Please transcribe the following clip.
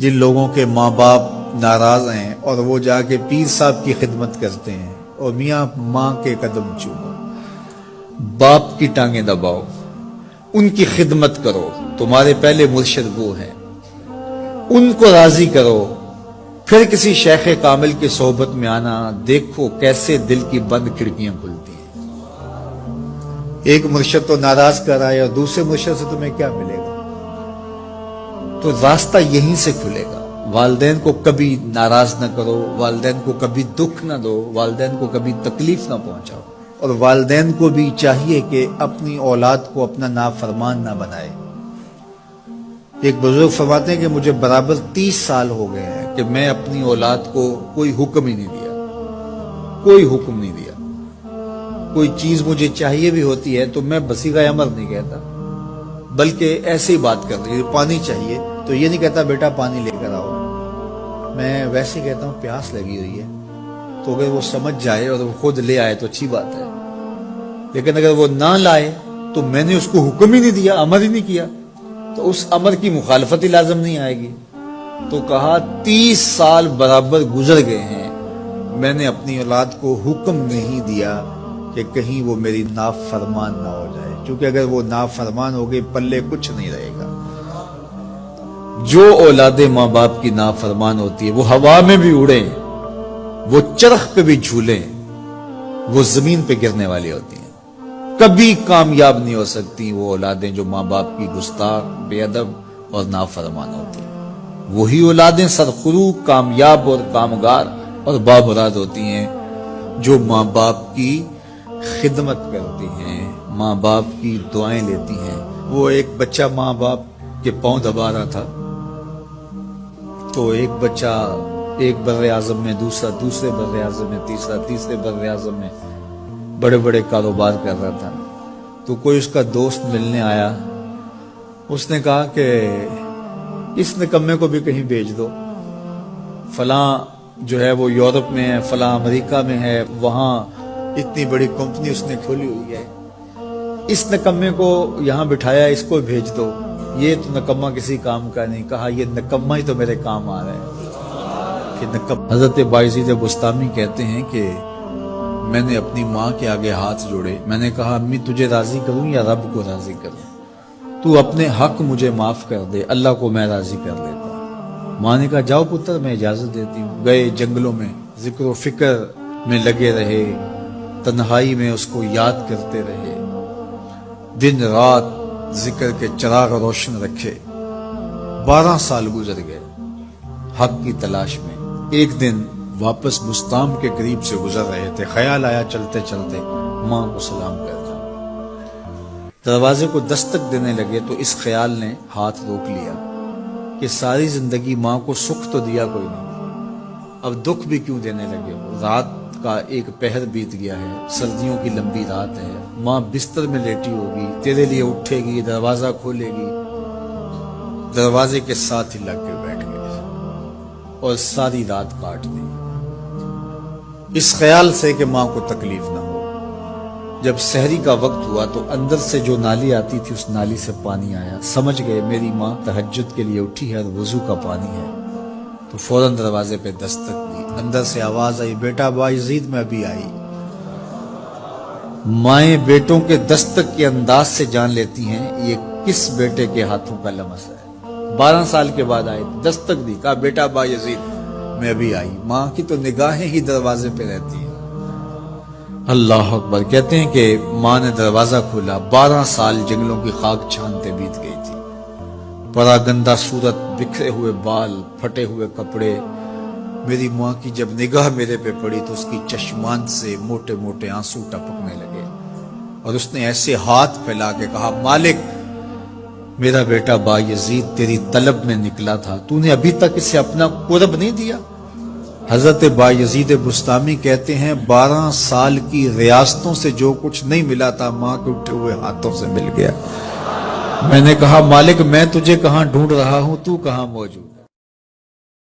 جن لوگوں کے ماں باپ ناراض ہیں اور وہ جا کے پیر صاحب کی خدمت کرتے ہیں اور میاں ماں کے قدم چومو، باپ کی ٹانگیں دباؤ، ان کی خدمت کرو، تمہارے پہلے مرشد وہ ہیں، ان کو راضی کرو، پھر کسی شیخ کامل کی صحبت میں آنا، دیکھو کیسے دل کی بند کھڑکیاں کھلتی ہیں۔ ایک مرشد تو ناراض کر رہا ہے اور دوسرے مرشد سے تمہیں کیا ملے گا؟ تو راستہ یہیں سے کھلے گا۔ والدین کو کبھی ناراض نہ کرو، والدین کو کبھی دکھ نہ دو، والدین کو کبھی تکلیف نہ پہنچاؤ، اور والدین کو بھی چاہیے کہ اپنی اولاد کو اپنا نافرمان نہ بنائے۔ ایک بزرگ فرماتے ہیں کہ مجھے برابر 30 سال ہو گئے ہیں کہ میں اپنی اولاد کو کوئی حکم ہی نہیں دیا، کوئی حکم نہیں دیا۔ کوئی چیز مجھے چاہیے بھی ہوتی ہے تو میں بصیغہ امر نہیں کہتا، بلکہ ایسی بات کر رہی ہے، پانی چاہیے تو یہ نہیں کہتا بیٹا پانی لے کر آؤ، میں ویسے کہتا ہوں پیاس لگی ہوئی ہے، تو اگر وہ سمجھ جائے اور وہ خود لے آئے تو اچھی بات ہے، لیکن اگر وہ نہ لائے تو میں نے اس کو حکم ہی نہیں دیا، امر ہی نہیں کیا، تو اس امر کی مخالفت ہی لازم نہیں آئے گی۔ تو کہا 30 سال برابر گزر گئے ہیں، میں نے اپنی اولاد کو حکم نہیں دیا کہ کہیں وہ میری نافرمان نہ ہو جائے، کیونکہ اگر وہ نافرمان ہو گئی پلے کچھ نہیں رہے گا۔ جو اولاد ماں باپ کی نافرمان ہوتی ہے وہ ہوا میں بھی اڑیں، وہ چرخ پہ بھی جھولیں، وہ زمین پہ گرنے والی ہوتی ہیں، کبھی کامیاب نہیں ہو سکتی وہ اولادیں جو ماں باپ کی گستاخ، بے ادب اور نافرمان ہوتی ہیں۔ وہی اولادیں سرخرو، کامیاب اور کامگار اور بامراد ہوتی ہیں جو ماں باپ کی خدمت کرتی ہیں، ماں باپ کی دعائیں لیتی ہیں۔ وہ ایک بچہ ماں باپ کے پاؤں دبا رہا تھا، تو ایک بچہ ایک بر اعظم میں، دوسرے بر اعظم میں، تیسرے بر اعظم میں بڑے بڑے کاروبار کر رہا تھا۔ تو کوئی اس کا دوست ملنے آیا، اس نے کہا کہ اس نکمے کو بھی کہیں بھیج دو، فلاں جو ہے وہ یورپ میں ہے، فلاں امریکہ میں ہے، وہاں اتنی بڑی کمپنی اس نے کھولی ہوئی ہے، اس نکمے کو یہاں بٹھایا، اس کو بھیج دو، یہ تو نکمہ کسی کام کا نہیں۔ کہا یہ نکمہ ہی تو میرے کام آ رہا ہے کہ نکمہ۔ حضرت بایزید بستامی کہتے ہیں کہ میں نے اپنی ماں کے آگے ہاتھ جوڑے، میں نے کہا امی تجھے راضی کروں یا رب کو راضی کروں؟ تو اپنے حق مجھے معاف کر دے، اللہ کو میں راضی کر لیتا ہوں۔ ماں نے کہا جاؤ پتر میں اجازت دیتی ہوں۔ گئے جنگلوں میں، ذکر و فکر میں لگے رہے، تنہائی میں اس کو یاد کرتے رہے، دن رات ذکر کے چراغ روشن رکھے۔ 12 سال گزر گئے حق کی تلاش میں۔ ایک دن واپس بستام کے قریب سے گزر رہے تھے، خیال آیا چلتے چلتے ماں کو سلام کر جاؤں۔ دروازے کو دستک دینے لگے تو اس خیال نے ہاتھ روک لیا کہ ساری زندگی ماں کو سکھ تو دیا کوئی نہیں، اب دکھ بھی کیوں دینے لگے ہو؟ رات کا ایک پہر بیت گیا ہے، سردیوں کی لمبی رات ہے، ماں بستر میں لیٹی ہوگی، تیرے لیے اٹھے گی، دروازہ کھولے گی، دروازے کے ساتھ ہی لگ کے بیٹھ گئے اور ساری رات کاٹ دی، اس خیال سے کہ ماں کو تکلیف نہ ہو۔ جب سحری کا وقت ہوا تو اندر سے جو نالی آتی تھی اس نالی سے پانی آیا، سمجھ گئے میری ماں تہجد کے لیے اٹھی ہے اور وضو کا پانی ہے، تو فوراً دروازے پہ دستک دی، اندر سے آواز آئی بیٹا بایزید میں ابھی آئی۔ مائیں بیٹوں کے دستک کے انداز سے جان لیتی ہیں یہ کس بیٹے کے ہاتھوں کا لمس ہے۔ 12 سال کے بعد آئے، دستک دی، کہا بیٹا بایزید میں ابھی آئی۔ ماں کی تو نگاہیں ہی دروازے پہ رہتی ہیں۔ اللہ اکبر۔ کہتے ہیں کہ ماں نے دروازہ کھولا، 12 سال جنگلوں کی خاک چھانتے بیت گئی تھی، پراگندہ صورت، بکھرے ہوئے بال، پھٹے ہوئے کپڑے۔ میری ماں کی جب نگاہ میرے پہ پڑی تو اس کی چشمان سے موٹے موٹے آنسو ٹپکنے لگے، اور اس نے ایسے ہاتھ پھیلا کے کہا مالک میرا بیٹا بایزید تیری طلب میں نکلا تھا، تو نے ابھی تک اسے اپنا قرب نہیں دیا۔ حضرت بایزید بستامی کہتے ہیں 12 سال کی ریاستوں سے جو کچھ نہیں ملا تھا ماں کے اٹھے ہوئے ہاتھوں سے مل گیا۔ میں نے کہا مالک میں تجھے کہاں ڈھونڈ رہا ہوں، تو کہاں موجود؟